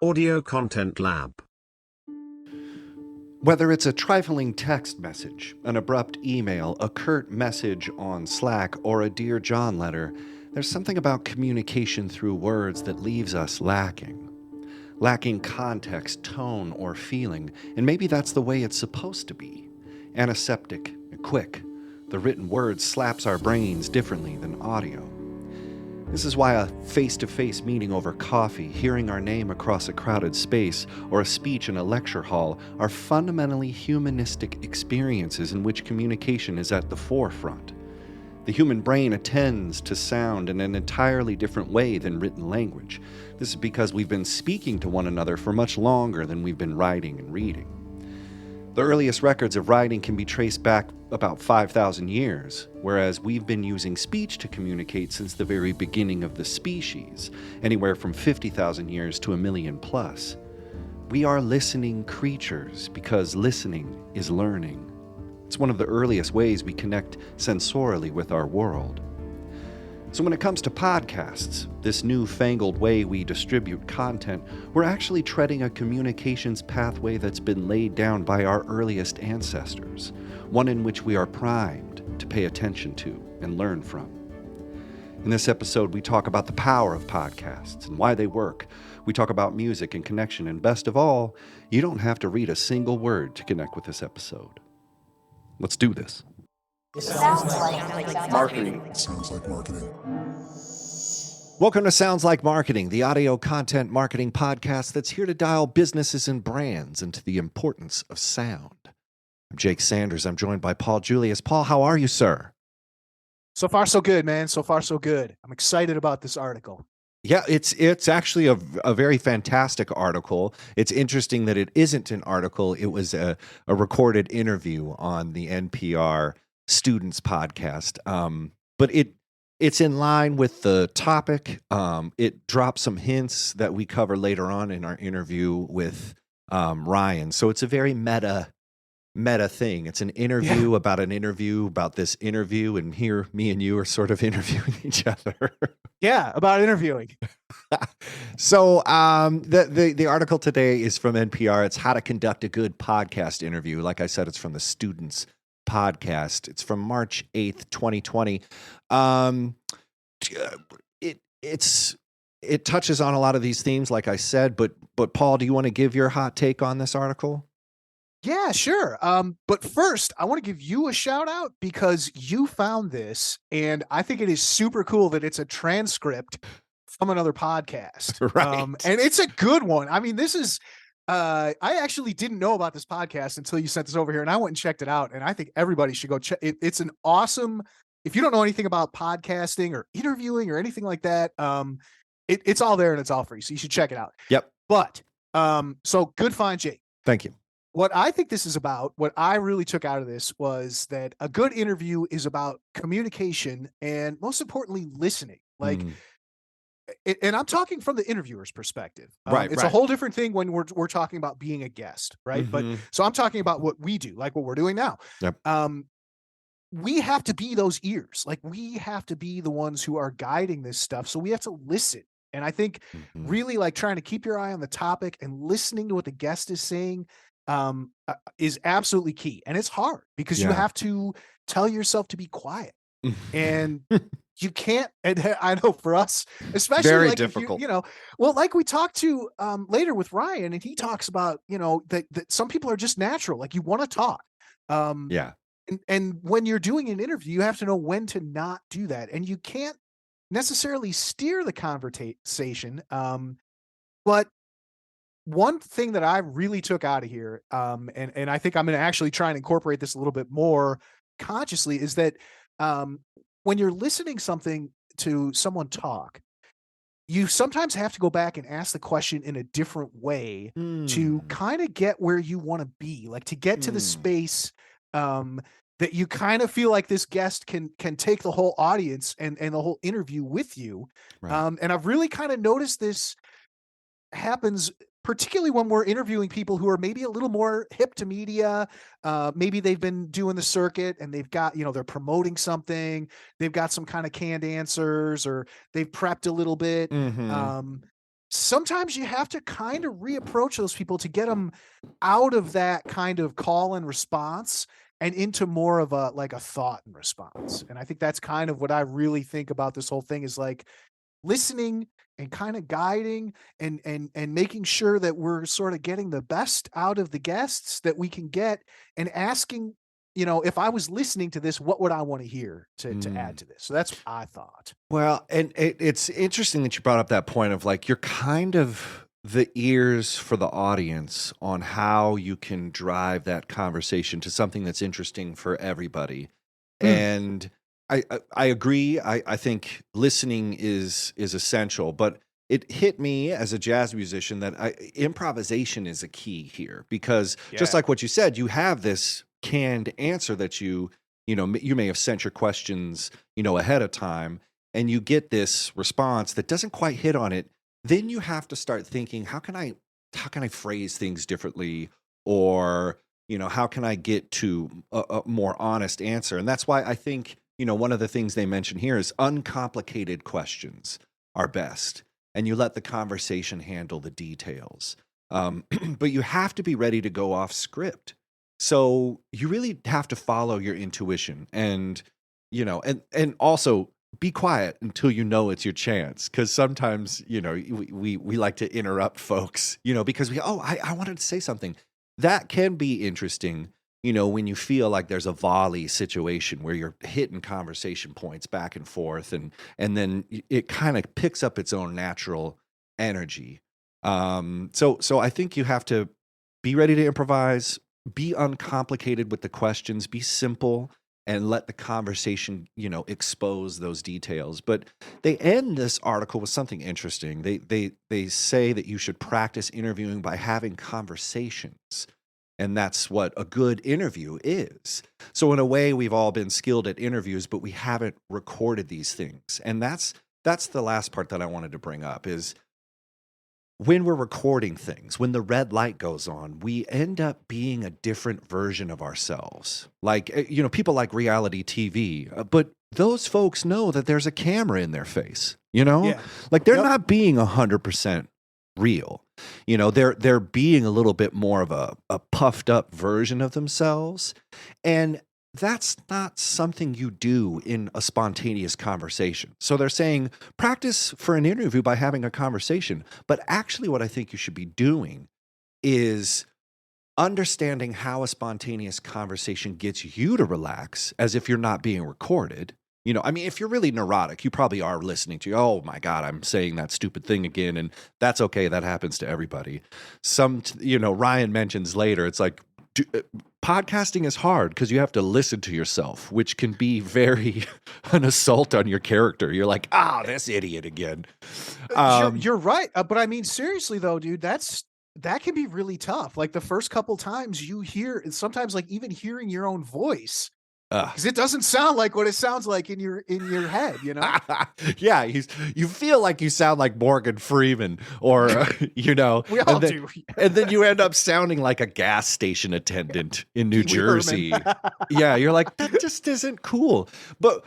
Audio Content Lab. Whether it's a trifling text message, an abrupt email, a curt message on Slack, or a Dear John letter, there's something about communication through words that leaves us lacking. Lacking context, tone, or feeling, and maybe that's the way it's supposed to be. Antiseptic and quick, the written word slaps our brains differently than audio. This is why a face-to-face meeting over coffee, hearing our name across a crowded space, or a speech in a lecture hall are fundamentally humanistic experiences in which communication is at the forefront. The human brain attends to sound in an entirely different way than written language. This is because we've been speaking to one another for much longer than we've been writing and reading. The earliest records of writing can be traced back about 5,000 years, whereas we've been using speech to communicate since the very beginning of the species, anywhere from 50,000 years to 1,000,000 plus. We are listening creatures because listening is learning. It's one of the earliest ways we connect sensorially with our world. So when it comes to podcasts, this newfangled way we distribute content, we're actually treading a communications pathway that's been laid down by our earliest ancestors, one in which we are primed to pay attention to and learn from. In this episode, we talk about the power of podcasts and why they work. We talk about music and connection, and best of all, you don't have to read a single word to connect with this episode. Let's do this. Sounds like Marketing. Sounds like marketing. Welcome to Sounds Like Marketing, the audio content marketing podcast that's here to dial businesses and brands into the importance of sound. I'm Jake Sanders. I'm joined by Paul Julius. Paul, how are you, sir? So far, so good, man. So far, so good. I'm excited about this article. Yeah, it's actually a very fantastic article. It's interesting that it isn't an article. It was a recorded interview on the NPR Students podcast. But it's in line with the topic. It drops some hints that we cover later on in our interview with Ryan. So it's a very meta thing. It's an interview about an interview about this interview, and here me and you are sort of interviewing each other. Yeah, about interviewing. So the article today is from NPR. It's How to Conduct a Good Podcast Interview. Like I said, it's from the Students podcast. It's from March 8th, 2020. It touches on a lot of these themes, like I said, but Paul, do you want to give your hot take on this article? Yeah, sure. But first, I want to give you a shout out because you found this, and I think it is super cool that it's a transcript from another podcast. Right. And it's a good one. I mean, this is I actually didn't know about this podcast until you sent this over here, and I went and checked it out, and I think everybody should go check it. It's an awesome, if you don't know anything about podcasting or interviewing or anything like that, it's all there and it's all free. So you should check it out. Yep. But so good find, Jake. Thank you. What I think this is about, what I really took out of this was that a good interview is about communication and most importantly, listening. Like, and I'm talking from the interviewer's perspective. It's a whole different thing when we're talking about being a guest, right? But so I'm talking about what we do, like what we're doing now. Yep. We have to be those ears. Like we have to be the ones who are guiding this stuff. So we have to listen. And I think really like trying to keep your eye on the topic and listening to what the guest is saying is absolutely key. And it's hard because you have to tell yourself to be quiet. And you can't, and I know for us, especially very like difficult, well, like we talked to later with Ryan, and he talks about, that some people are just natural. Like you want to talk. And when you're doing an interview, you have to know when to not do that. And you can't necessarily steer the conversation. But one thing that I really took out of here, and I think I'm going to actually try and incorporate this a little bit more consciously, is that when you're listening to someone talk, you sometimes have to go back and ask the question in a different way to kind of get where you want to be, like to get to the space that you kind of feel like this guest can take the whole audience and the whole interview with you. Right. And I've really kind of noticed this happens particularly when we're interviewing people who are maybe a little more hip to media. Maybe they've been doing the circuit and they've got, they're promoting something. They've got some kind of canned answers or they've prepped a little bit. sometimes you have to kind of reapproach those people to get them out of that kind of call and response and into more of a like a thought and response. And I think that's kind of what I really think about this whole thing is like listening and kind of guiding and making sure that we're sort of getting the best out of the guests that we can get and asking, you know, if I was listening to this, what would I want to hear to add to this? So that's what I thought. Well, and it's interesting that you brought up that point of like you're kind of the ears for the audience on how you can drive that conversation to something that's interesting for everybody. And I agree. I think listening is essential, but it hit me as a jazz musician that improvisation is a key here because just like what you said, you have this canned answer that you may have sent your questions, ahead of time, and you get this response that doesn't quite hit on it. Then you have to start thinking, how can I phrase things differently, or how can I get to a more honest answer? And that's why I think one of the things they mention here is uncomplicated questions are best, and you let the conversation handle the details. But you have to be ready to go off script. So you really have to follow your intuition and also be quiet until it's your chance. Because sometimes, we like to interrupt folks, because I wanted to say something. That can be interesting, when you feel like there's a volley situation where you're hitting conversation points back and forth and then it kind of picks up its own natural energy. So I think you have to be ready to improvise, be uncomplicated with the questions, be simple, and let the conversation, expose those details. But they end this article with something interesting. They say that you should practice interviewing by having conversations. And that's what a good interview is. So in a way, we've all been skilled at interviews, but we haven't recorded these things. And that's the last part that I wanted to bring up is when we're recording things, when the red light goes on, we end up being a different version of ourselves. Like, people like reality TV, but those folks know that there's a camera in their face, like they're not being 100% real. They're being a little bit more of a puffed up version of themselves. And that's not something you do in a spontaneous conversation. So they're saying practice for an interview by having a conversation. But actually what I think you should be doing is understanding how a spontaneous conversation gets you to relax as if you're not being recorded. If you're really neurotic, you probably are listening to, oh my God, I'm saying that stupid thing again. And that's okay. That happens to everybody. Ryan mentions later, it's like, podcasting is hard because you have to listen to yourself, which can be very an assault on your character. You're like, this idiot again. You're right. But I mean, seriously though, dude, that can be really tough. Like the first couple times you hear, sometimes like even hearing your own voice, because it doesn't sound like what it sounds like in your head, Yeah, you feel like you sound like Morgan Freeman, or we all do. And then you end up sounding like a gas station attendant in New Jersey. Yeah, you're like, that just isn't cool. But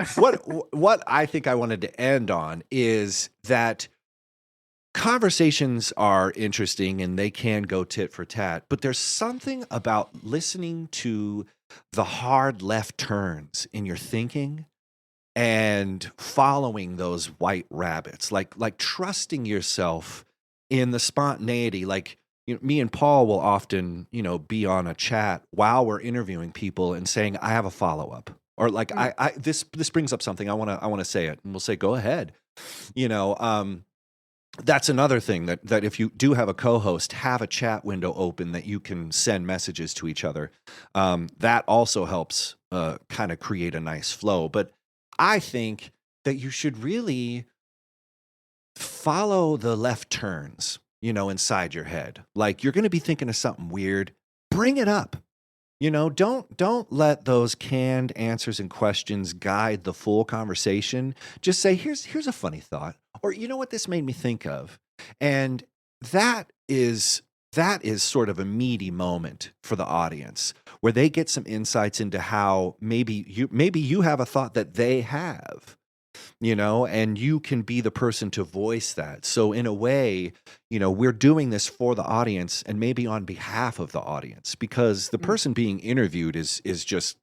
what I think I wanted to end on is that conversations are interesting and they can go tit for tat, but there's something about listening to the hard left turns in your thinking and following those white rabbits, like trusting yourself in the spontaneity. Like, me and Paul will often, be on a chat while we're interviewing people and saying, I have a follow-up, or like, this brings up something. I want to say it, and we'll say, go ahead. That's another thing that if you do have a co-host, have a chat window open that you can send messages to each other. That also helps kind of create a nice flow. But I think that you should really follow the left turns, inside your head. Like you're going to be thinking of something weird, bring it up. Don't let those canned answers and questions guide the full conversation. Just say, here's a funny thought, or what this made me think of. And that is sort of a meaty moment for the audience where they get some insights into how maybe you have a thought that they have. and you can be the person to voice that. So in a way, we're doing this for the audience and maybe on behalf of the audience, because the person being interviewed is just,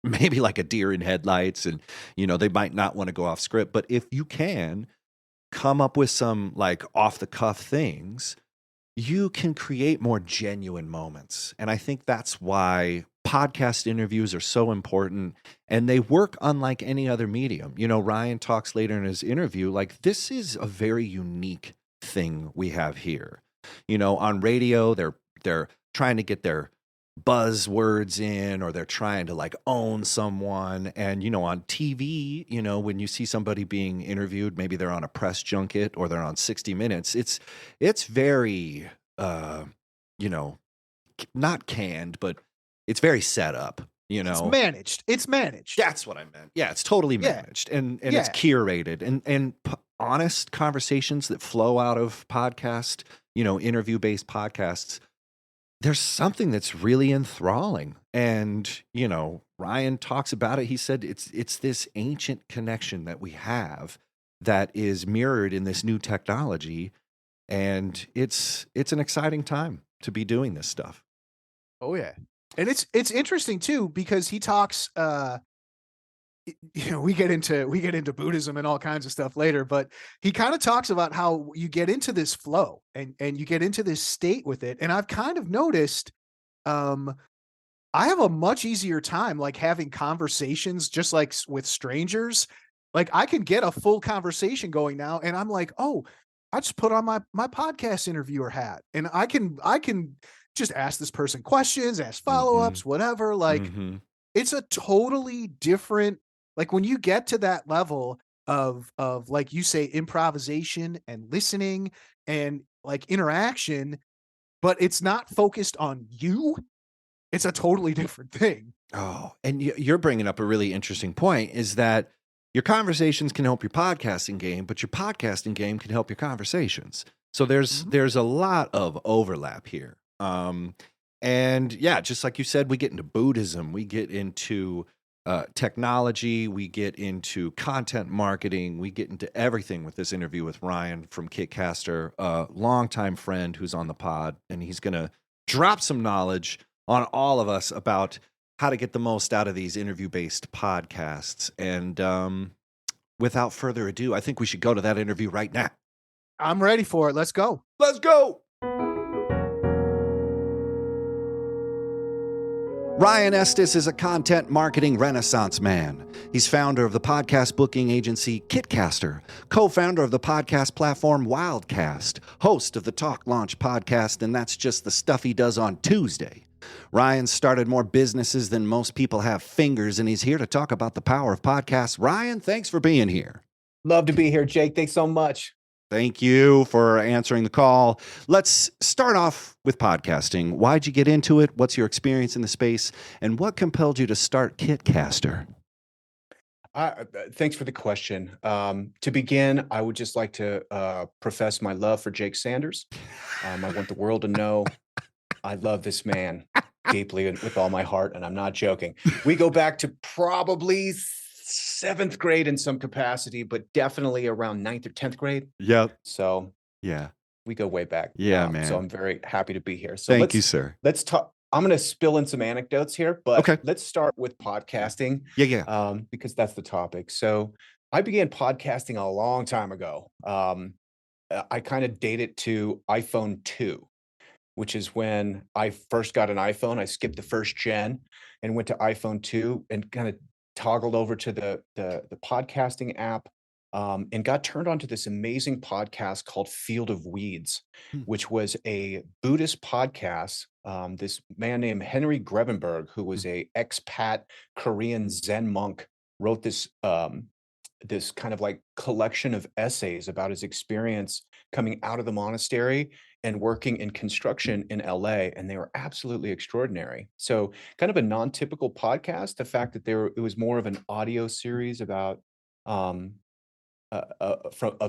maybe like a deer in headlights, and they might not want to go off script. But if you can come up with some like off the cuff things, you can create more genuine moments. And I think that's why podcast interviews are so important, and they work unlike any other medium. Ryan talks later in his interview, like, this is a very unique thing we have here. On radio, they're trying to get their buzzwords in, or they're trying to like own someone. And on TV, when you see somebody being interviewed, maybe they're on a press junket or they're on 60 Minutes, it's very not canned, but it's very set up. It's managed. That's what I meant. Yeah, it's totally managed, and it's curated, and honest conversations that flow out of podcast, interview based podcasts. There's something that's really enthralling. And, Ryan talks about it. He said it's this ancient connection that we have that is mirrored in this new technology. And it's an exciting time to be doing this stuff. Oh yeah. And it's interesting too, because he talks, we get into Buddhism and all kinds of stuff later, but he kind of talks about how you get into this flow and you get into this state with it. And I've kind of noticed, I have a much easier time like having conversations just like with strangers. Like I can get a full conversation going now, and I'm like, oh, I just put on my podcast interviewer hat, and I can just ask this person questions, ask follow-ups, whatever. Like it's a totally different, like when you get to that level of like you say, improvisation and listening and like interaction, but it's not focused on you. It's a totally different thing. Oh, and you're bringing up a really interesting point, is that your conversations can help your podcasting game, but your podcasting game can help your conversations. So there's a lot of overlap here. And yeah, just like you said, we get into Buddhism, we get into technology, we get into content marketing, we get into everything with this interview with Ryan from KitCaster, a longtime friend who's on the pod, and he's going to drop some knowledge on all of us about how to get the most out of these interview-based podcasts. And without further ado, I think we should go to that interview right now. I'm ready for it. Let's go. Let's go. Ryan Estes is a content marketing renaissance man. He's founder of the podcast booking agency KitCaster, co-founder of the podcast platform Wildcast, host of the Talk Launch podcast, and that's just the stuff he does on Tuesday. Ryan started more businesses than most people have fingers, and he's here to talk about the power of podcasts. Ryan, thanks for being here. Love to be here, Jake. Thanks so much. Thank you for answering the call. Let's start off with podcasting. Why'd you get into it? What's your experience in the space? And what compelled you to start KitCaster? Thanks for the question. To begin, I would just like to profess my love for Jake Sanders. I want the world to know I love this man deeply and with all my heart, and I'm not joking. We go back to probably 7th grade in some capacity, but definitely around 9th or 10th grade. Yep. So yeah, we go way back. Yeah, man. So I'm very happy to be here. So thank you, sir. Let's talk. I'm going to spill in some anecdotes here, but okay, let's start with podcasting. Yeah. Because that's the topic. So I began podcasting a long time ago. I kind of date it to iPhone 2, which is when I first got an iPhone. I skipped the first gen and went to iPhone 2 and kind of toggled over to the podcasting app, and got turned on to this amazing podcast called Field of Weeds, which was a Buddhist podcast. This man named Henry Grevenberg, who was a expat Korean Zen monk, wrote this this kind of like collection of essays about his experience coming out of the monastery and working in construction in LA, and they were absolutely extraordinary. So kind of a non-typical podcast, the fact that it was more of an audio series about of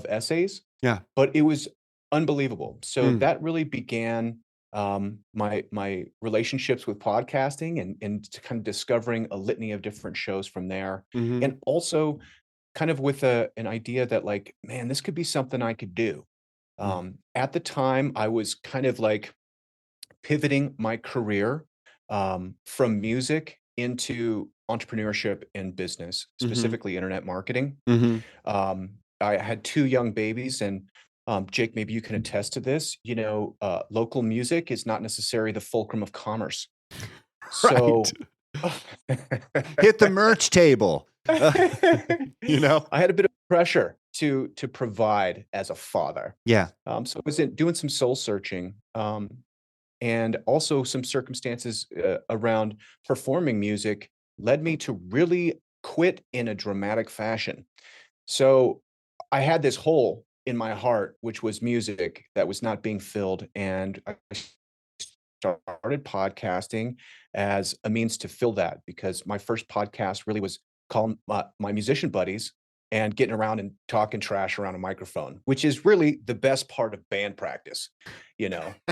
essays. Yeah. But it was unbelievable. So that really began my relationships with podcasting and kind of discovering a litany of different shows from there. And also kind of with an idea that like, man, this could be something I could do. Mm. At the time, I was kind of like pivoting my career from music into entrepreneurship and business, Mm-hmm. specifically internet marketing. Mm-hmm. I had 2 young babies, and, Jake, maybe you can attest to this, local music is not necessarily the fulcrum of commerce. Right. So Hit the merch table. You know? I had a bit of pressure to provide as a father. Yeah. So I was doing some soul searching, and also some circumstances, around performing music led me to really quit in a dramatic fashion. So I had this hole in my heart, which was music that was not being filled, and I started podcasting as a means to fill that because my first podcast really was calling my musician buddies and getting around and talking trash around a microphone, which is really the best part of band practice.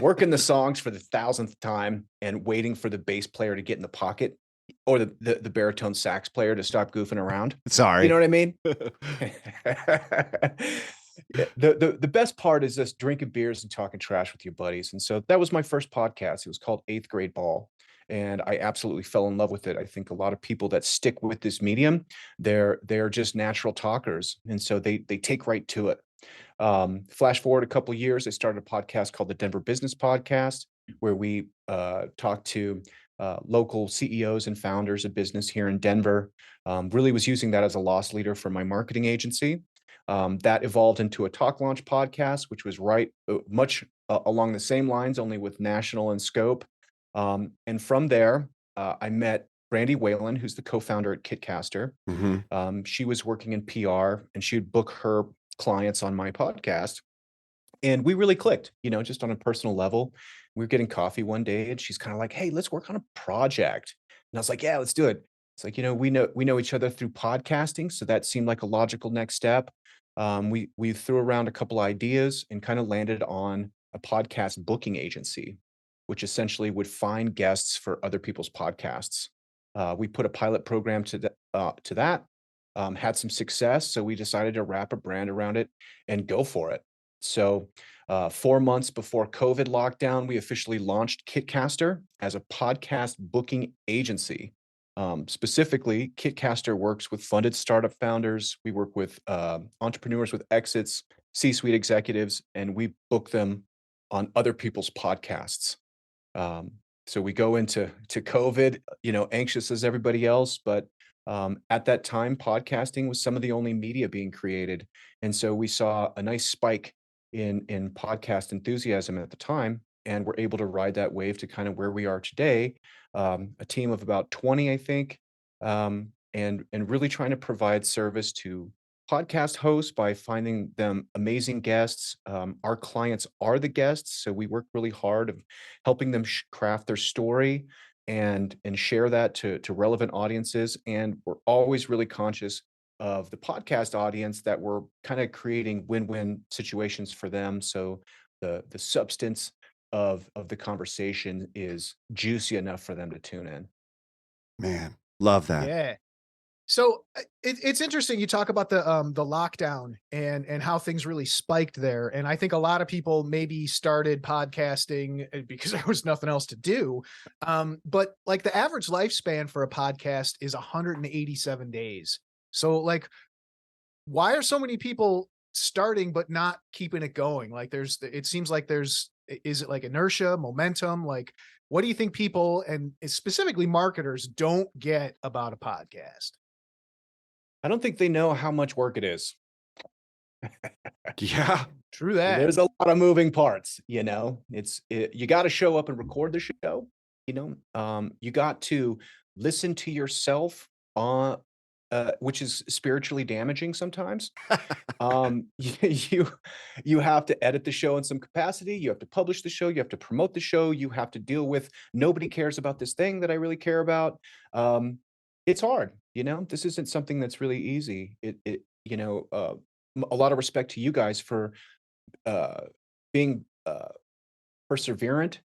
Working the songs for the thousandth time and waiting for the bass player to get in the pocket or the baritone sax player to stop goofing around. You know Sorry. what I mean? Yeah, the best part is just drinking beers and talking trash with your buddies, and so that was my first podcast. It was called 8th Grade Ball, and I absolutely fell in love with it. I think a lot of people that stick with this medium, they're just natural talkers, and so they take right to it. Flash forward a couple of years, I started a podcast called the Denver Business Podcast, where we talk to local CEOs and founders of business here in Denver. Really was using that as a loss leader for my marketing agency. That evolved into a Talk Launch podcast, which was much along the same lines, only with national in scope. And from there, I met Brandy Whalen, who's the co-founder at KitCaster. Mm-hmm. She was working in PR, and she would book her clients on my podcast. And we really clicked, just on a personal level. We were getting coffee one day, and she's kind of like, "Hey, let's work on a project." And I was like, "Yeah, let's do it." It's like, we know each other through podcasting, so that seemed like a logical next step. We threw around a couple ideas and kind of landed on a podcast booking agency, which essentially would find guests for other people's podcasts. We put a pilot program to that, had some success, so we decided to wrap a brand around it and go for it. So, 4 months before COVID lockdown, we officially launched KitCaster as a podcast booking agency. Specifically, KitCaster works with funded startup founders. We work with entrepreneurs with exits, C-suite executives, and we book them on other people's podcasts. Um, so we go into COVID, anxious as everybody else, but at that time, podcasting was some of the only media being created, and so we saw a nice spike in podcast enthusiasm at the time, and we're able to ride that wave to kind of where we are today, a team of about 20, I think, and really trying to provide service to podcast hosts by finding them amazing guests. Our clients are the guests, so we work really hard of helping them craft their story and share that to relevant audiences. And we're always really conscious of the podcast audience that we're kind of creating win-win situations for them. So the substance of the conversation is juicy enough for them to tune in. Man, love that. Yeah. So it's interesting. You talk about the lockdown and how things really spiked there. And I think a lot of people maybe started podcasting because there was nothing else to do. But like the average lifespan for a podcast is 187 days. So like, why are so many people starting but not keeping it going? Like it seems like is it like inertia, momentum? Like, what do you think people and specifically marketers don't get about a podcast? I don't think they know how much work it is. Yeah. True that. There's a lot of moving parts, you got to show up and record the show, you got to listen to yourself which is spiritually damaging sometimes. You have to edit the show in some capacity. You have to publish the show. You have to promote the show. You have to deal with nobody cares about this thing that I really care about. It's hard, This isn't something that's really easy. A lot of respect to you guys for being perseverant.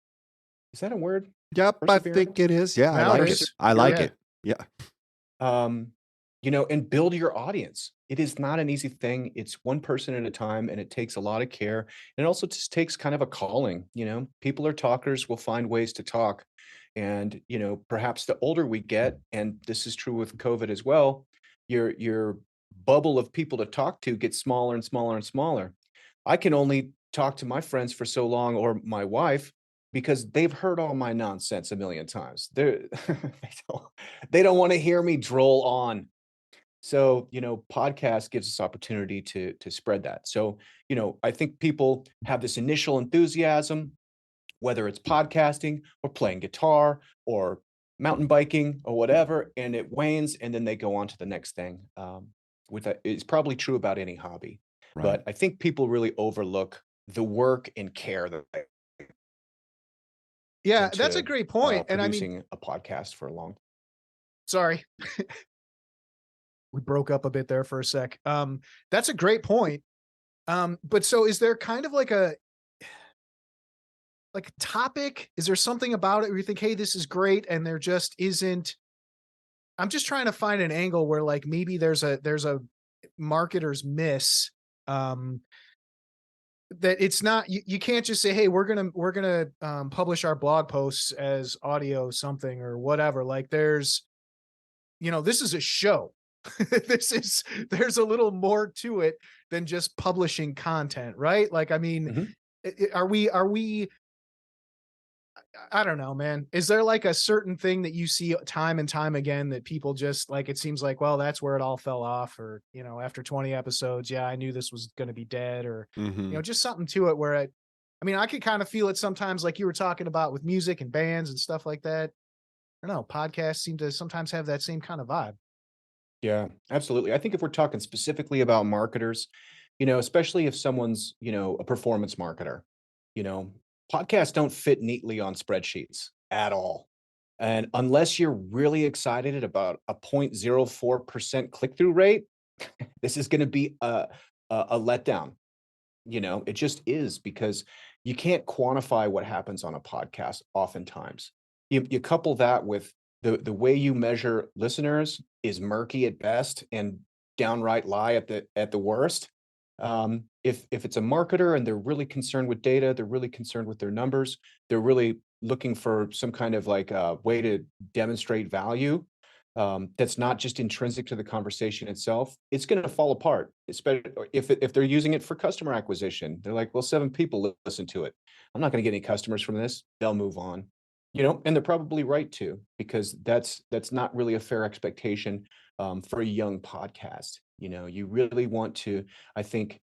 Is that a word? Yep, I think it is. Yeah, I like it. I like it. Yeah. and build your audience. It is not an easy thing. It's one person at a time, and it takes a lot of care. And it also just takes kind of a calling. People are talkers, will find ways to talk. And, perhaps the older we get, and this is true with COVID as well, your bubble of people to talk to gets smaller and smaller and smaller. I can only talk to my friends for so long, or my wife, because they've heard all my nonsense a million times. They don't want to hear me droll on. So, podcast gives us opportunity to spread that. So, I think people have this initial enthusiasm, whether it's podcasting or playing guitar or mountain biking or whatever, and it wanes, and then they go on to the next thing. With that, it's probably true about any hobby, Right. but I think people really overlook the work and care that they put Yeah, that's a into great point. And I mean, producing a podcast for a long. sorry, we broke up a bit there for a sec. That's a great point. But so is there kind of like a topic? Is there something about it where you think, hey, this is great, and there just isn't? I'm just trying to find an angle where like maybe there's a marketer's miss. Um, that it's not, you can't just say, hey, we're gonna publish our blog posts as audio something or whatever. Like this is a show. There's a little more to it than just publishing content, right? Like, I mean, Mhm. are we I don't know, man. Is there like a certain thing that you see time and time again that people just like, it seems like, well, that's where it all fell off, or, after 20 episodes, yeah, I knew this was going to be dead, or, Hmm. just something to it where I mean, I could kind of feel it sometimes, like you were talking about with music and bands and stuff like that. I don't know. Podcasts seem to sometimes have that same kind of vibe. Yeah, absolutely. I think if we're talking specifically about marketers, especially if someone's, a performance marketer, you know, podcasts don't fit neatly on spreadsheets at all. And unless you're really excited about a 0.04% click-through rate, this is going to be a letdown. It just is, because you can't quantify what happens on a podcast oftentimes. You couple that with the way you measure listeners is murky at best and downright lie at the worst. If it's a marketer and they're really concerned with data, they're really concerned with their numbers, they're really looking for some kind of like way to demonstrate value, that's not just intrinsic to the conversation itself, it's going to fall apart. Especially if they're using it for customer acquisition, they're like, well, 7 people listen to it. I'm not going to get any customers from this. They'll move on. And they're probably right to, because that's not really a fair expectation for a young podcast. You really want to, I think,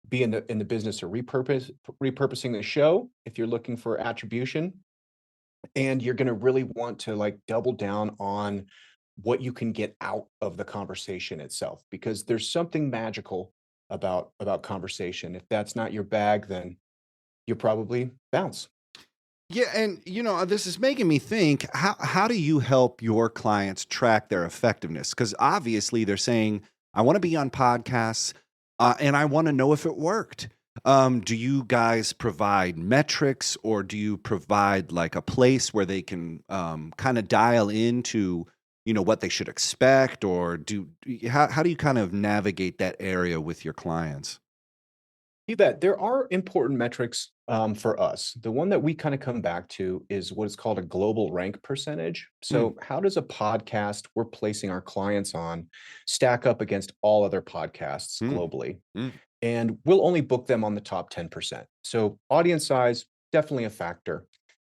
be in the business of repurposing the show if you're looking for attribution, and you're going to really want to like double down on what you can get out of the conversation itself, because there's something magical about conversation. If that's not your bag, then you'll probably bounce. Yeah, and this is making me think, how do you help your clients track their effectiveness? Because obviously they're saying, I want to be on podcasts, and I want to know if it worked. Do you guys provide metrics, or do you provide like a place where they can kind of dial into what they should expect, or how do you kind of navigate that area with your clients? You bet. There are important metrics for us. The one that we kind of come back to is what is called a global rank percentage. Mm, So, how does a podcast we're placing our clients on stack up against all other podcasts mm, globally? mm, And we'll only book them on the top 10%. So, audience size, definitely a factor.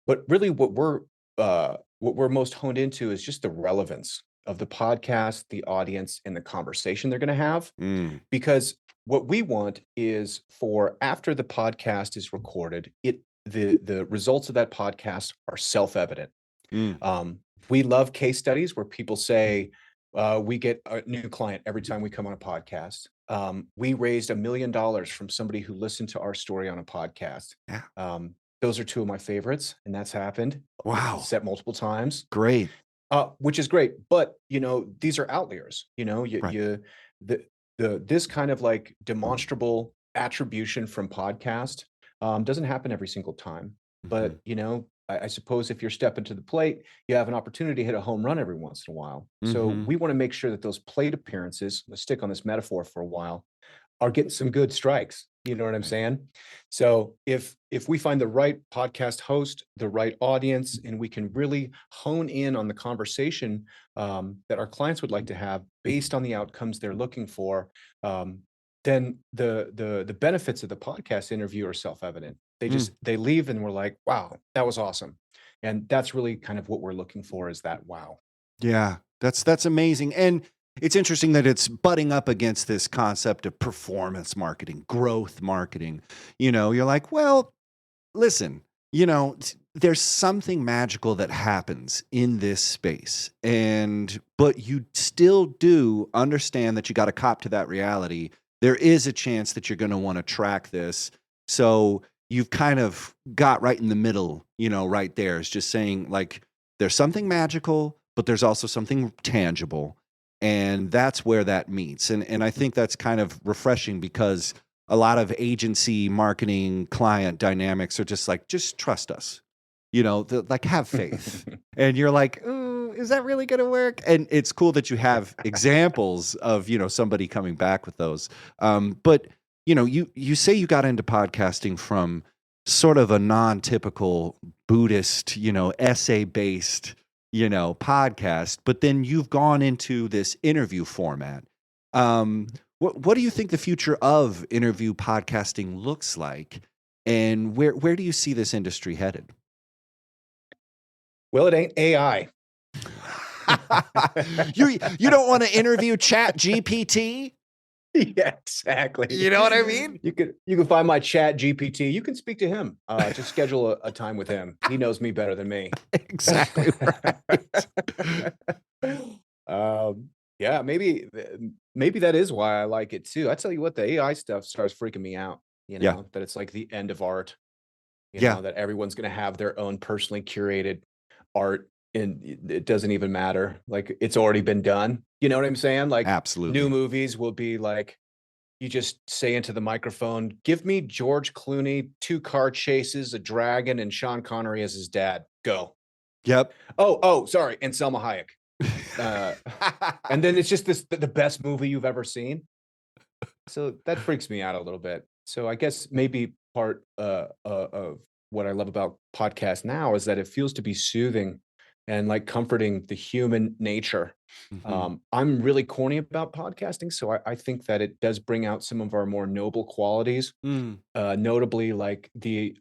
But really, what we're most honed into is just the relevance of the podcast, the audience, and the conversation they're going to have, mm, because what we want is for after the podcast is recorded, the results of that podcast are self-evident. mm. Um, we love case studies where people say, we get a new client every time we come on a podcast. We raised $1 million from somebody who listened to our story on a podcast. Yeah. Those are two of my favorites, and that's happened. It's Wow. set multiple times, Great. which is great. But these are outliers. Right. The this kind of like demonstrable attribution from podcast doesn't happen every single time. but I suppose if you're stepping to the plate, you have an opportunity to hit a home run every once in a while. So Mm-hmm. we want to make sure that those plate appearances, let's stick on this metaphor for a while, are getting some good strikes. You know what I'm Right. saying? So if we find the right podcast host, the right audience, and we can really hone in on the conversation that our clients would like to have based on the outcomes they're looking for, then the benefits of the podcast interview are self-evident. They leave and we're like, wow, that was awesome. And that's really kind of what we're looking for, is that wow. Yeah, that's amazing. And it's interesting that it's butting up against this concept of performance marketing, growth marketing. You're like, well, listen, there's something magical that happens in this space. But you still do understand that you got to cop to that reality. There is a chance that you're going to want to track this. So you've kind of got right in the middle, right there. It's just saying, like, there's something magical, but there's also something tangible. And that's where that meets. And I think that's kind of refreshing, because a lot of agency marketing client dynamics are just like, just trust us, like, have faith. And you're like, "Ooh, is that really going to work?" And it's cool that you have examples of, somebody coming back with those. But, you say you got into podcasting from sort of a non-typical Buddhist, essay-based, podcast, but then you've gone into this interview format. What do you think the future of interview podcasting looks like, and where do you see this industry headed? Well, it ain't AI. You don't want to interview Chat GPT? Yeah, exactly. You know what I mean? You can find my Chat GPT. You can speak to him. Just schedule a time with him. He knows me better than me. Exactly right. Yeah, maybe that is why I like it too. I tell you what, the AI stuff starts freaking me out. Yeah. That it's like the end of art. Yeah. That everyone's going to have their own personally curated art, and it doesn't even matter. Like, it's already been done. You know what I'm saying? Like, Absolutely. new movies will be like, you just say into the microphone, give me George Clooney, 2 car chases, a dragon, and Sean Connery as his dad. Go. Yep. Oh, sorry. And Selma Hayek. And then it's just the best movie you've ever seen. So that freaks me out a little bit. So I guess maybe part of what I love about podcasts now is that it feels to be soothing and like comforting the human nature. Mm-hmm. I'm really corny about podcasting, so I think that it does bring out some of our more noble qualities, notably like the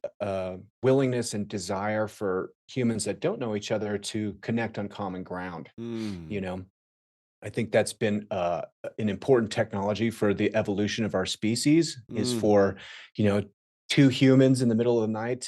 willingness and desire for humans that don't know each other to connect on common ground. I think that's been an important technology for the evolution of our species, is for, 2 humans in the middle of the night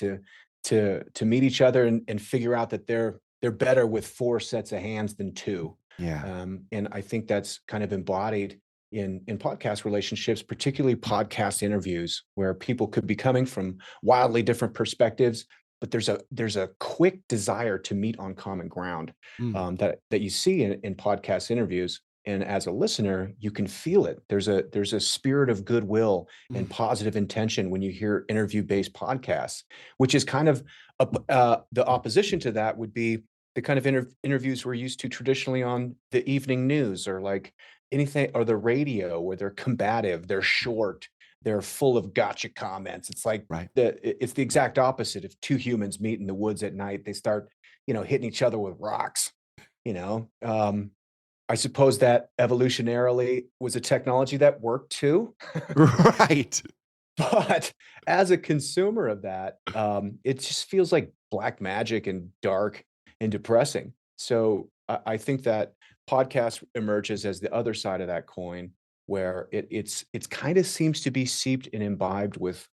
to meet each other and figure out that they're better with 4 sets of hands than 2. Yeah. And I think that's kind of embodied in podcast relationships, particularly podcast interviews, where people could be coming from wildly different perspectives, but there's a quick desire to meet on common ground, that you see in podcast interviews. And as a listener, you can feel it. There's a spirit of goodwill and positive intention when you hear interview-based podcasts, which is kind of the opposition to that would be the kind of interviews we're used to traditionally on the evening news, or like anything, or the radio, where they're combative, they're short, they're full of gotcha comments. It's like, Right. It's the exact opposite. If 2 humans meet in the woods at night, they start, hitting each other with rocks. I suppose that evolutionarily was a technology that worked too. Right. But as a consumer of that, it just feels like black magic and dark and depressing. So I think that podcast emerges as the other side of that coin, where it's kind of seems to be seeped and imbibed with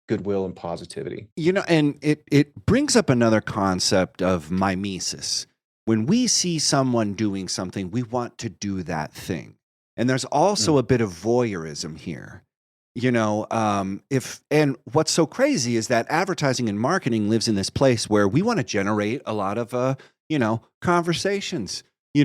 goodwill and positivity. And it brings up another concept of mimesis. When we see someone doing something, we want to do that thing. And there's also a bit of voyeurism here. And what's so crazy is that advertising and marketing lives in this place where we want to generate a lot of conversations. We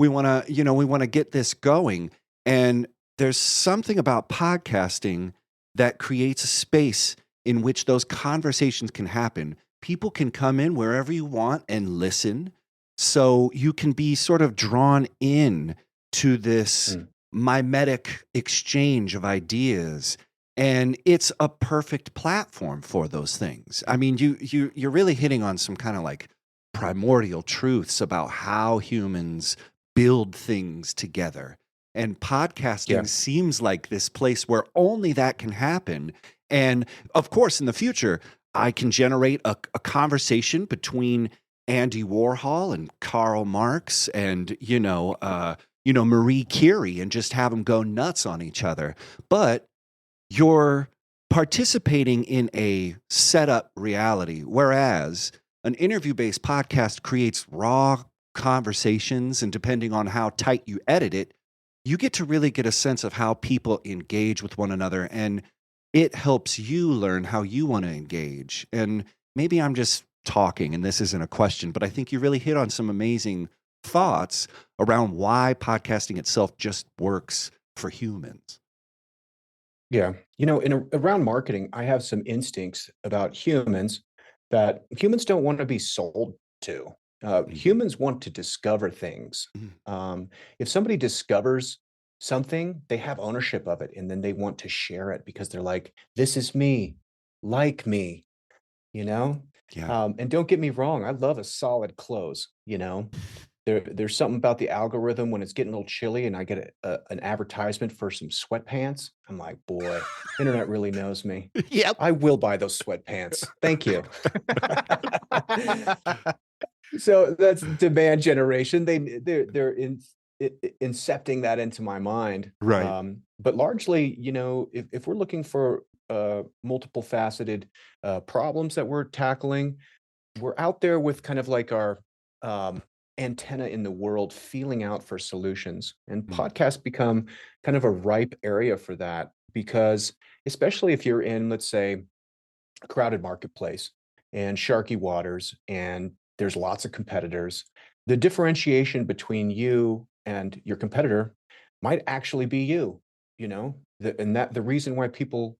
want to get this going. And there's something about podcasting that creates a space in which those conversations can happen people can come in wherever you want and listen. So you can be sort of drawn in to this Mm. mimetic exchange of ideas. And it's a perfect platform for those things. I mean, you're really hitting on some kind of like primordial truths about how humans build things together. And Yeah. podcasting seems like this place where only that can happen. And of course, in the future, I can generate a conversation between Andy Warhol and Karl Marx and, Marie Curie and just have them go nuts on each other. But you're participating in a setup reality, whereas an interview based podcast creates raw conversations. And depending on how tight you edit it, you get to really get a sense of how people engage with one another. And it helps you learn how you want to engage. And maybe I'm just talking and this isn't a question, but I think you really hit on some amazing thoughts around why podcasting itself just works for humans. Yeah. Around marketing, I have some instincts about humans that humans don't want to be sold to. Mhm. Humans want to discover things. Mhm. If somebody discovers something, they have ownership of it, and then they want to share it because they're like, "This is me, like me," you know. Yeah. And don't get me wrong, I love a solid close. There's something about the algorithm when it's getting a little chilly and I get an advertisement for some sweatpants. I'm like, "Boy, internet really knows me. Yep. I will buy those sweatpants. Thank you." So that's demand generation. They're incepting that into my mind. Right. But largely, if we're looking for multiple faceted problems that we're tackling, we're out there with kind of like our um, antenna in the world, feeling out for solutions. And Mm. podcasts become kind of a ripe area for that because, especially if you're in, let's say, a crowded marketplace and sharky waters, and there's lots of competitors, the differentiation between you and your competitor might actually be you. And that the reason why people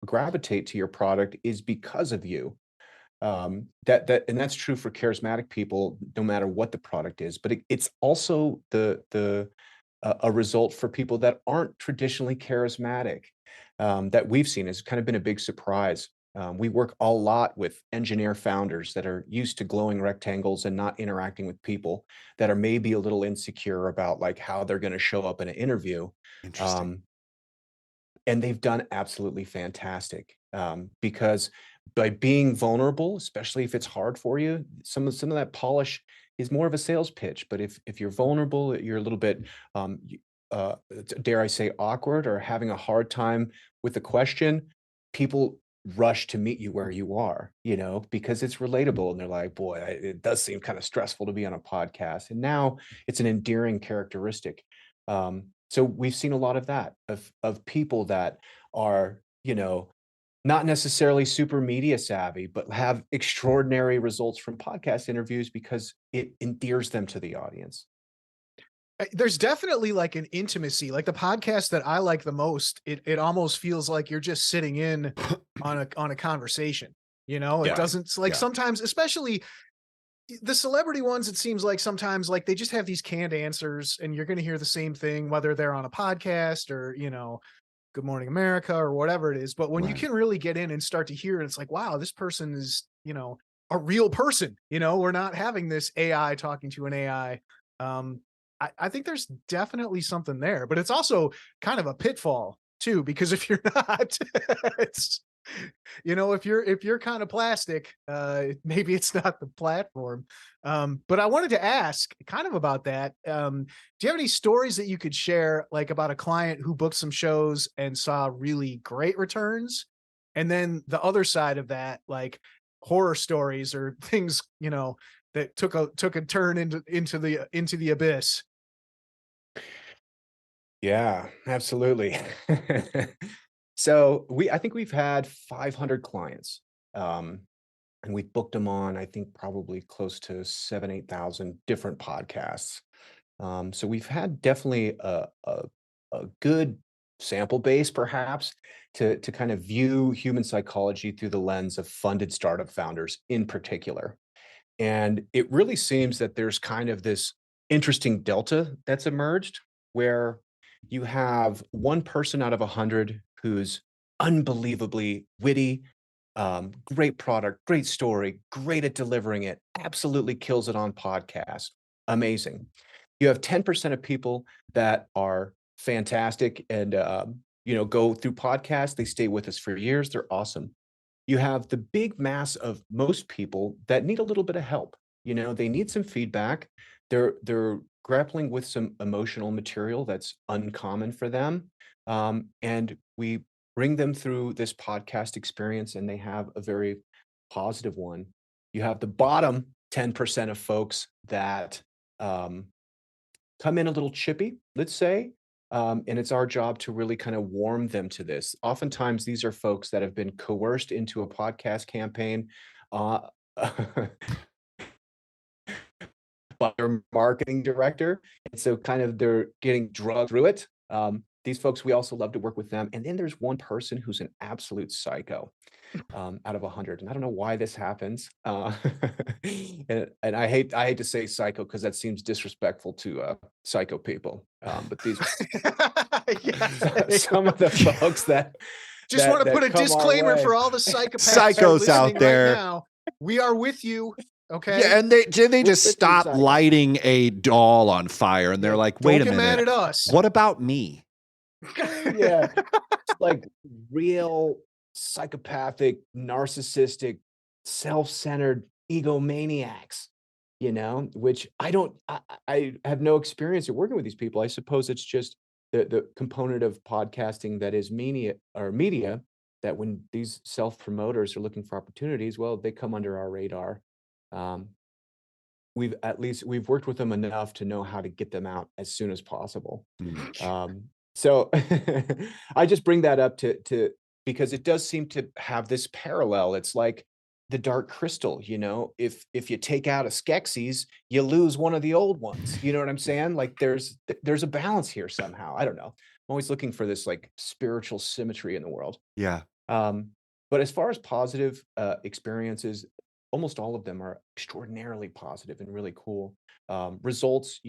gravitate to your product is because of you. And that's true for charismatic people, no matter what the product is. But it's also the a result for people that aren't traditionally charismatic, that we've seen has kind of been a big surprise. We work a lot with engineer founders that are used to glowing rectangles and not interacting with people, that are maybe a little insecure about like how they're going to show up in an interview. Interesting. Um, and they've done absolutely fantastic, because by being vulnerable, especially if it's hard for you, some of that polish is more of a sales pitch. But if you're vulnerable, you're a little bit, dare I say, awkward or having a hard time with the question, people rush to meet you where you are, because it's relatable, and they're like, "Boy, it does seem kind of stressful to be on a podcast." And now it's an endearing characteristic. So we've seen a lot of that, of people that are, not necessarily super media savvy, but have extraordinary results from podcast interviews because it endears them to the audience. There's definitely like an intimacy, like the podcast that I like the most. It almost feels like you're just sitting in on a conversation. It Yeah. doesn't like Yeah. sometimes, especially the celebrity ones, it seems like sometimes like they just have these canned answers and you're going to hear the same thing, whether they're on a podcast or, Good Morning America or whatever it is. But when you Right. can really get in and start to hear it, it's like, wow, this person is, a real person. We're not having this AI talking to an AI. Um, I think there's definitely something there, but it's also kind of a pitfall too, because if you're not, it's if you're kind of plastic, maybe it's not the platform. But I wanted to ask kind of about that. Do you have any stories that you could share, like about a client who booked some shows and saw really great returns? And then the other side of that, like horror stories or things, that took a turn into the abyss. Yeah, absolutely. So I think we've had 500 clients, um, and we've booked them on, I think, probably close to 8,000 different podcasts. So we've had definitely a good sample base, perhaps, to kind of view human psychology through the lens of funded startup founders in particular. And it really seems that there's kind of this interesting delta that's emerged where you have one person out of 100 who's unbelievably witty, great product, great story, great at delivering it, absolutely kills it on podcast. Amazing. You have 10% of people that are fantastic and go through podcasts. They stay with us for years. They're awesome. You have the big mass of most people that need a little bit of help. They need some feedback. They're grappling with some emotional material that's uncommon for them. And we bring them through this podcast experience and they have a very positive one. You have the bottom 10% of folks that um, come in a little chippy, let's say. And it's our job to really kind of warm them to this. Oftentimes, these are folks that have been coerced into a podcast campaign uh, by their marketing director. And so kind of they're getting drugged through it. These folks, we also love to work with them. And then there's one person who's an absolute psycho out of 100. And I don't know why this happens. And I hate to say psycho because that seems disrespectful to psycho people. But these some of the folks that just want to put a disclaimer for all the psychos out there. Right now. We are with you. Okay. Yeah, and they just stop lighting a doll on fire, and they're like, "Wait a minute, mad at us. What about me?" Yeah, like real psychopathic, narcissistic, self-centered egomaniacs. Which I have no experience at working with these people. I suppose it's just the component of podcasting that is media that when these self-promoters are looking for opportunities, well, they come under our radar. Um, we've worked with them enough to know how to get them out as soon as possible. So I just bring that up to because it does seem to have this parallel. It's like the Dark Crystal, if you take out a Skeksis, you lose one of the old ones. You know what I'm saying? Like there's a balance here somehow. I don't know. I'm always looking for this like spiritual symmetry in the world. Yeah. But as far as positive experiences, almost all of them are extraordinarily positive and really cool. Results,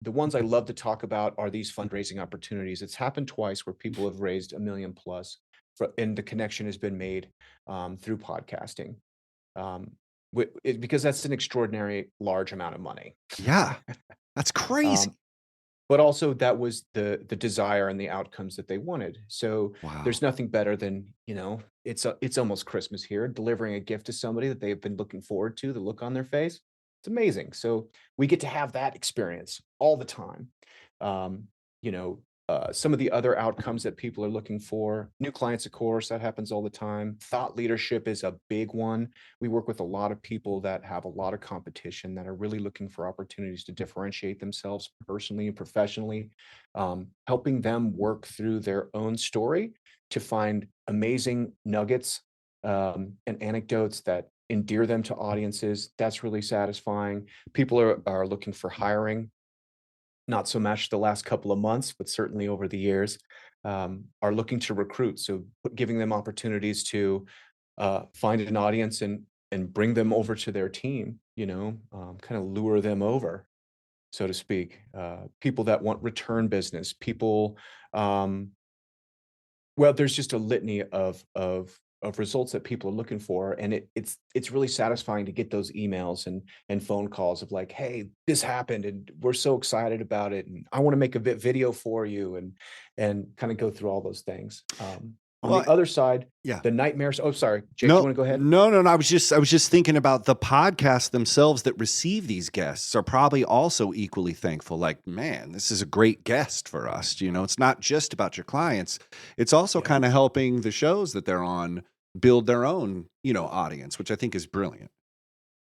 the ones I love to talk about are these fundraising opportunities. It's happened twice where people have raised $1 million plus, and the connection has been made through podcasting. Because that's an extraordinary large amount of money. Yeah, that's crazy. But also that was the desire and the outcomes that they wanted. So there's nothing better than, it's almost Christmas here, delivering a gift to somebody that they've been looking forward to, the look on their face. It's amazing. So we get to have that experience all the time. Some of the other outcomes that people are looking for, new clients, of course, that happens all the time. Thought leadership is a big one. We work with a lot of people that have a lot of competition that are really looking for opportunities to differentiate themselves personally and professionally, helping them work through their own story to find amazing nuggets and anecdotes that endear them to audiences. That's really satisfying. People are looking for hiring. Not so much the last couple of months, but certainly over the years, are looking to recruit. So giving them opportunities to find an audience and bring them over to their team, kind of lure them over, so to speak. People that want return business, people, well, there's just a litany of results that people are looking for, and it's really satisfying to get those emails and phone calls of like, hey, this happened and we're so excited about it, and I want to make a video for you, and kind of go through all those things. On the other side, the nightmares. Oh, sorry, Jake, you want to go ahead? No. I was just thinking about the podcasts themselves that receive these guests are probably also equally thankful. Like, man, this is a great guest for us. It's not just about your clients. It's also kind of helping the shows that they're on build their own, audience, which I think is brilliant.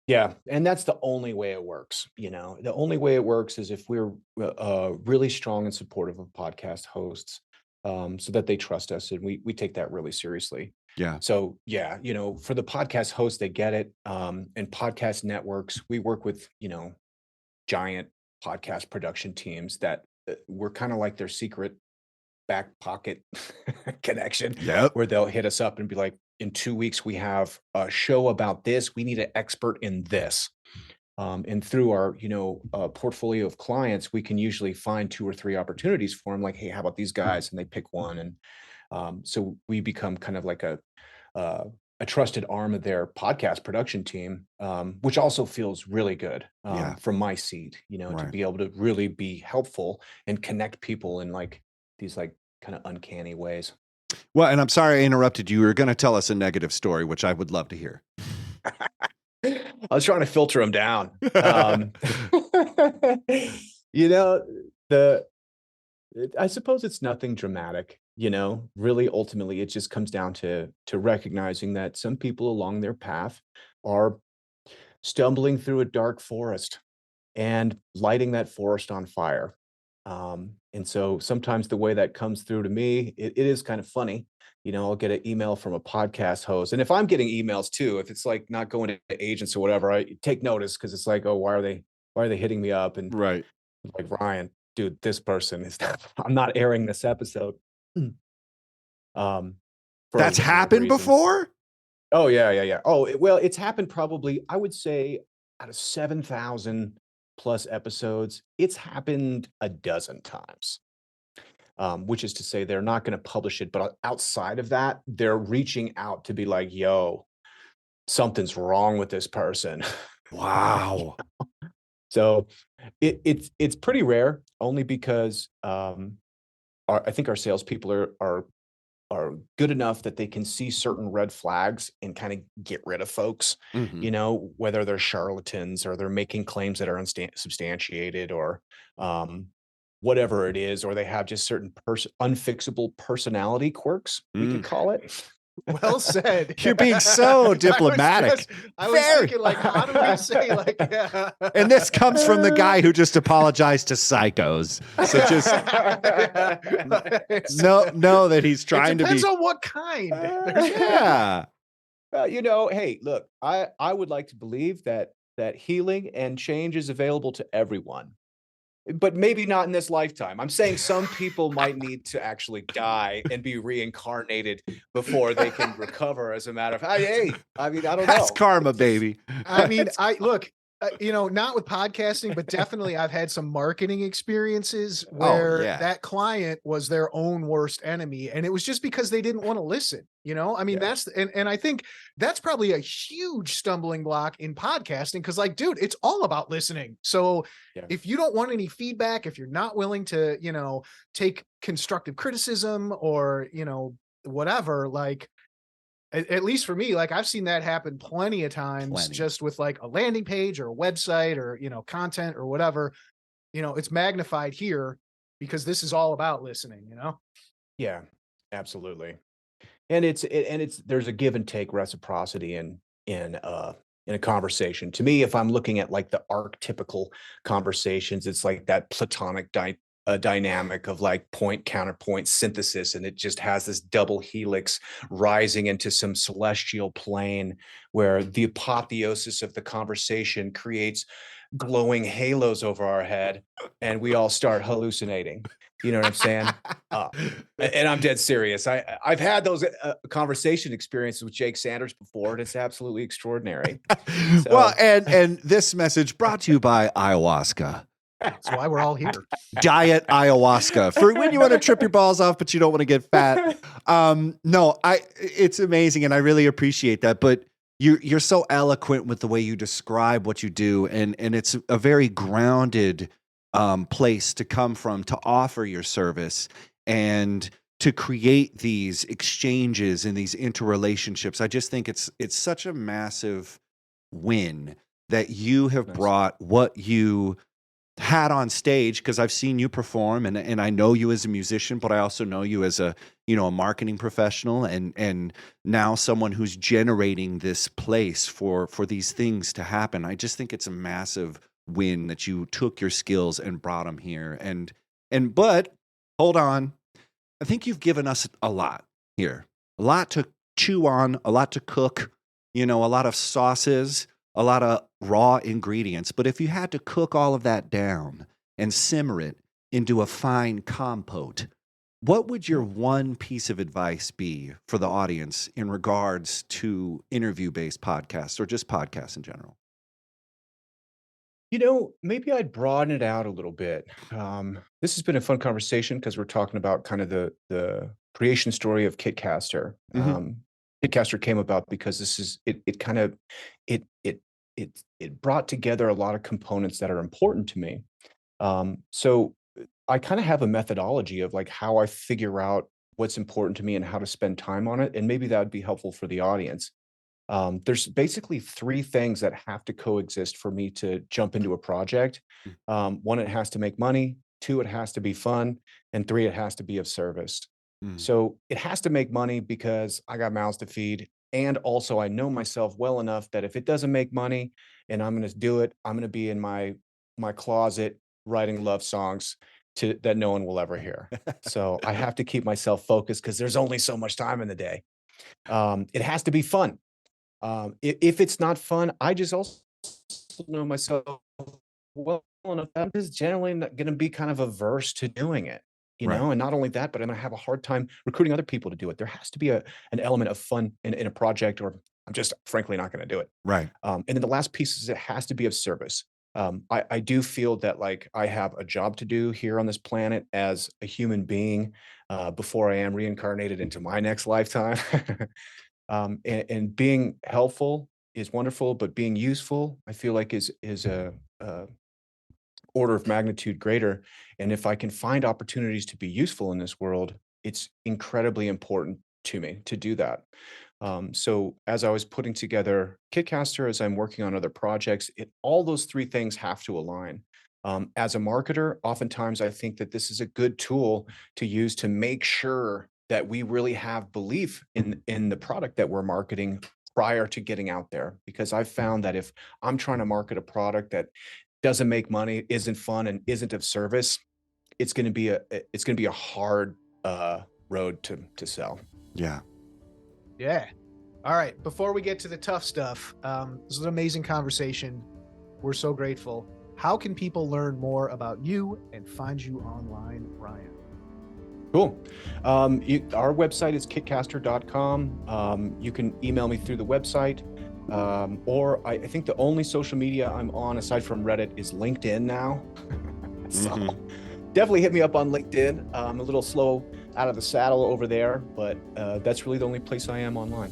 Yeah, and that's the only way it works. The only way it works is if we're really strong and supportive of podcast hosts. So that they trust us, and we take that really seriously. Yeah. So yeah, for the podcast hosts, they get it. And podcast networks, we work with, giant podcast production teams that we're kind of like their secret back pocket connection Yep. where they'll hit us up and be like, in 2 weeks, we have a show about this. We need an expert in this. And through our, portfolio of clients, we can usually find 2 or 3 opportunities for them. Like, hey, how about these guys? And they pick one, and so we become kind of like uh, a trusted arm of their podcast production team, which also feels really good Yeah. from my seat. To Right. be able to really be helpful and connect people in like these like kind of uncanny ways. Well, and I'm sorry I interrupted you. You were going to tell us a negative story, which I would love to hear. I was trying to filter them down. You know, the I suppose it's nothing dramatic, really ultimately it just comes down to recognizing that some people along their path are stumbling through a dark forest and lighting that forest on fire. And so sometimes the way that comes through to me, it is kind of funny. I'll get an email from a podcast host. And if I'm getting emails too, if it's like not going to agents or whatever, I take notice because it's like, oh, why are they hitting me up? And Right. like, Ryan, dude, this person is not, I'm not airing this episode. Um, for a That's litany of happened reasons. before? Oh, yeah, yeah, yeah. Oh, well, it's happened probably, I would say, out of 7,000 plus episodes, it's happened a dozen times. Which is to say they're not going to publish it, but outside of that, they're reaching out to be like, yo, something's wrong with this person. Wow. So it's pretty rare, only because I think our salespeople are good enough that they can see certain red flags and kind of get rid of folks, Mhm. whether they're charlatans or they're making claims that are unsubstantiated or whatever it is, or they have just certain unfixable personality quirks, we could call it. Well said. You're being so diplomatic. I was Very. thinking, like, how do we say, like, yeah. And this comes from the guy who just apologized to psychos. So just know that he's trying to be. It depends on what kind. Yeah. Hey, look, I would like to believe that healing and change is available to everyone, but maybe not in this lifetime. I'm saying some people might need to actually die and be reincarnated before they can recover. As a matter of fact, hey, I mean, I don't know. That's karma, baby. I mean, look, not with podcasting, but definitely I've had some marketing experiences where that client was their own worst enemy. And it was just because they didn't want to listen. I mean, and I think that's probably a huge stumbling block in podcasting because, like, dude, it's all about listening. So if you don't want any feedback, if you're not willing to, take constructive criticism or, whatever, like, at least for me, like, I've seen that happen plenty of times just with like a landing page or a website or, content or whatever, it's magnified here because this is all about listening, Yeah, absolutely. And there's a give and take reciprocity in a conversation. To me, if I'm looking at like the archetypical conversations, it's like that platonic dynamic of like point counterpoint synthesis, and it just has this double helix rising into some celestial plane where the apotheosis of the conversation creates glowing halos over our head and we all start hallucinating. You know what I'm saying? And I'm dead serious. I've had those conversation experiences with Jake Sanders before, and it's absolutely extraordinary. So. Well, and this message brought to you by ayahuasca. That's why we're all here. Diet ayahuasca for when you want to trip your balls off, but you don't want to get fat. No, it's amazing, and I really appreciate that. But you're so eloquent with the way you describe what you do, and it's a very grounded place to come from to offer your service and to create these exchanges and these interrelationships. I just think it's such a massive win that you have brought what you had on stage, because I've seen you perform and I know you as a musician, but I also know you as a marketing professional and now someone who's generating this place for these things to happen. I just think it's a massive win that you took your skills and brought them here. But hold on. I think you've given us a lot here, a lot to chew on, a lot to cook, a lot of sauces, a lot of raw ingredients. But if you had to cook all of that down and simmer it into a fine compote, What would your one piece of advice be for the audience in regards to interview-based podcasts or just podcasts in general? Maybe I'd broaden it out a little bit. This has been a fun conversation because we're talking about kind of the creation story of KitCaster. Mm-hmm. KitCaster came about because this is it kind of it it it brought together a lot of components that are important to me. So I kind of have a methodology of like how I figure out what's important to me and how to spend time on it, and maybe that would be helpful for the audience. There's basically three things that have to coexist for me to jump into a project. One, it has to make money. Two, it has to be fun. And three, it has to be of service. Mm. So it has to make money because I got mouths to feed. And also, I know myself well enough that if it doesn't make money and I'm going to do it, I'm going to be in my closet writing love songs to that no one will ever hear. So I have to keep myself focused because there's only so much time in the day. It has to be fun. If it's not fun, I just also know myself well enough that I'm just generally not going to be kind of averse to doing it, Right. And not only that, but I'm going to have a hard time recruiting other people to do it. There has to be an element of fun in a project, or I'm just frankly not going to do it. Right. And then the last piece is it has to be of service. I do feel that like I have a job to do here on this planet as a human being before I am reincarnated into my next lifetime. And being helpful is wonderful, but being useful, I feel like is a order of magnitude greater. And if I can find opportunities to be useful in this world, it's incredibly important to me to do that. So as I was putting together KitCaster, as I'm working on other projects, all those three things have to align. As a marketer, oftentimes I think that this is a good tool to use to make sure that we really have belief in the product that we're marketing prior to getting out there. Because I've found that if I'm trying to market a product that doesn't make money, isn't fun, and isn't of service, it's gonna be a hard road to sell. Yeah. Yeah. All right. Before we get to the tough stuff, this is an amazing conversation. We're so grateful. How can people learn more about you and find you online, Ryan? Cool. Our website is kitcaster.com. You can email me through the website. Or I think the only social media I'm on aside from Reddit is LinkedIn now. So definitely hit me up on LinkedIn. I'm a little slow out of the saddle over there, but that's really the only place I am online.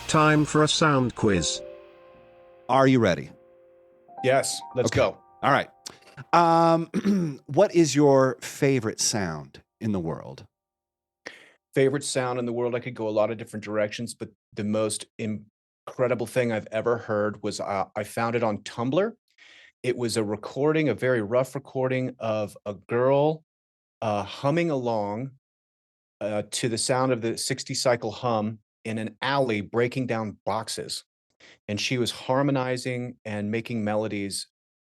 Time for a sound quiz. Are you ready? Yes, let's go. All right. What is your favorite sound in the world? Favorite sound in the world? I could go a lot of different directions, but the most incredible thing I've ever heard was I found it on Tumblr. It was a recording, a very rough recording of a girl humming along to the sound of the 60 cycle hum in an alley, breaking down boxes. And she was harmonizing and making melodies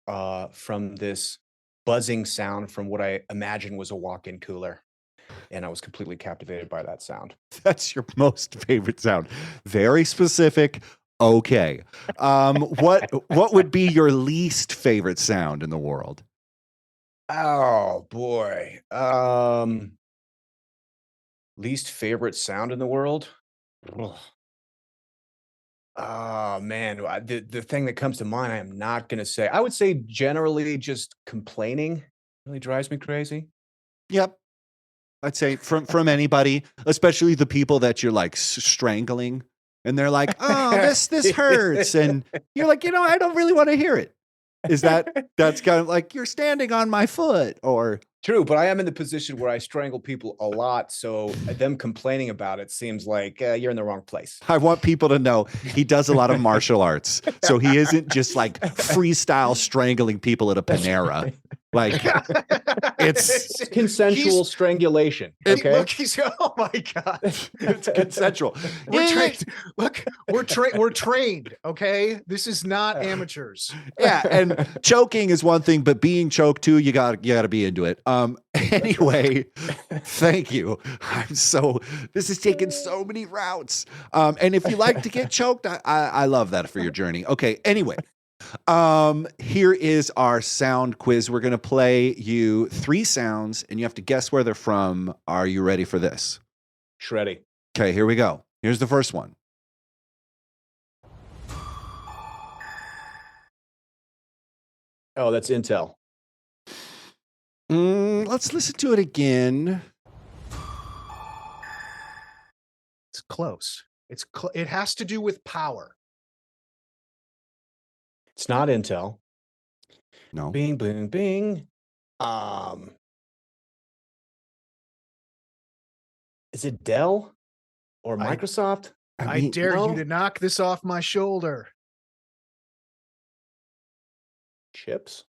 from this buzzing sound from what I imagine was a walk-in cooler. And I was completely captivated by that sound. That's your most favorite sound. Very specific. Okay. What would be your least favorite sound in the world? Oh boy. Least favorite sound in the world? Ugh. Oh man, the thing that comes to mind, I am not gonna say. I would say generally just complaining really drives me crazy. Yep. I'd say from anybody, especially the people that you're like strangling, and they're like, "Oh, this hurts," and you're like, I don't really want to hear it. That's kind of like you're standing on my foot, or True, but I am in the position where I strangle people a lot, so them complaining about it seems like you're in the wrong place. I want people to know he does a lot of martial arts, so he isn't just like freestyle strangling people at a Panera. Like it's consensual strangulation. Okay. Look, oh my God. it's consensual. We're trained. Look, we're trained. Okay. This is not amateurs. Yeah. And choking is one thing, but being choked too, you gotta be into it. Anyway, thank you. This is taking so many routes. And if you like to get choked, I love that for your journey. Okay. Anyway, here is our sound quiz. We're going to play you 3 sounds and you have to guess where they're from. Are you ready for this? Shreddy. Okay, here we go. Here's the first one. Oh, that's Intel. Let's listen to it again. It's close. It has to do with power. It's not Intel. No. Bing, bing, bing. Is it Dell or Microsoft? I dare you to knock this off my shoulder. Chips?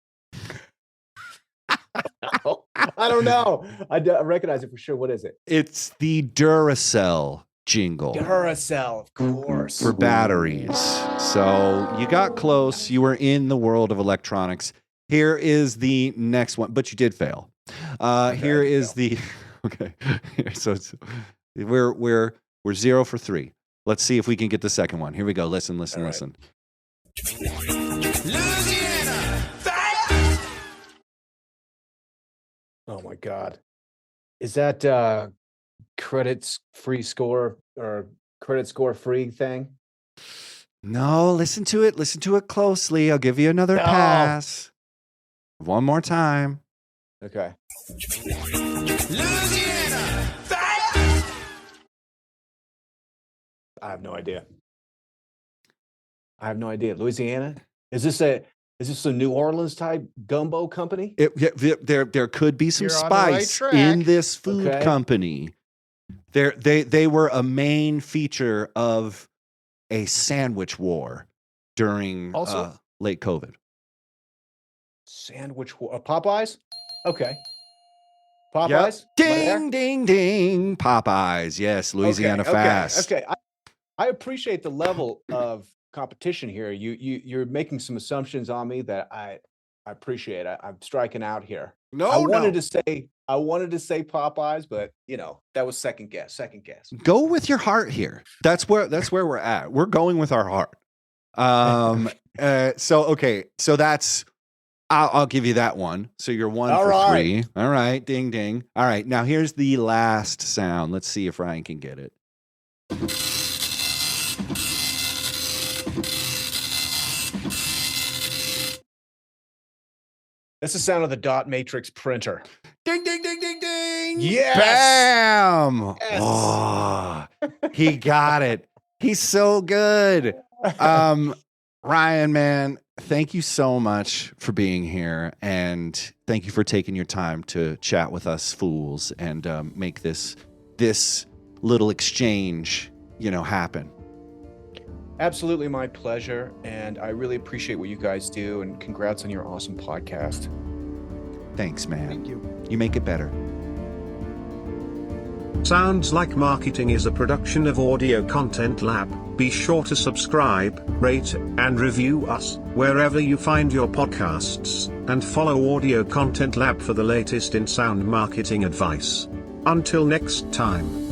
I don't know. I recognize it for sure. What is it? It's the Duracell jingle. Duracell, of course. For batteries. So you got close. You were in the world of electronics. Here is the next one, but you did fail. Here is the okay. So we're 0 for 3. Let's see if we can get the second one. Here we go. Listen. Listen. Oh my God. Is that credits free score or credit score free thing? No, listen to it. Listen to it closely. I'll give you another pass. One more time. Okay. I have no idea. Louisiana? Is this a New Orleans type gumbo company? There could be some You're on the right spice track. in this food company. They were a main feature of a sandwich war during late COVID. Sandwich war. Popeyes? Okay. Popeyes? Yep. Ding, ding. Popeyes. Yes, Louisiana Fast. Okay. I appreciate the level of competition here. You're making some assumptions on me that I appreciate. I'm striking out here. I wanted to say Popeyes, but that was second guess. Go with your heart here. That's where we're at. We're going with our heart. So that's I'll give you that one. So you're 1 for 3. All right, ding ding. All right, now here's the last sound. Let's see if Ryan can get it. That's the sound of the dot matrix printer. Ding, ding, ding, ding, ding. Yes. Bam. Yes. Oh, he got it. He's so good. Ryan, man, thank you so much for being here. And thank you for taking your time to chat with us fools and make this little exchange, happen. Absolutely my pleasure. And I really appreciate what you guys do. And congrats on your awesome podcast. Thanks, man. Thank you. You make it better. Sounds Like Marketing is a production of Audio Content Lab. Be sure to subscribe, rate, and review us wherever you find your podcasts, and follow Audio Content Lab for the latest in sound marketing advice. Until next time.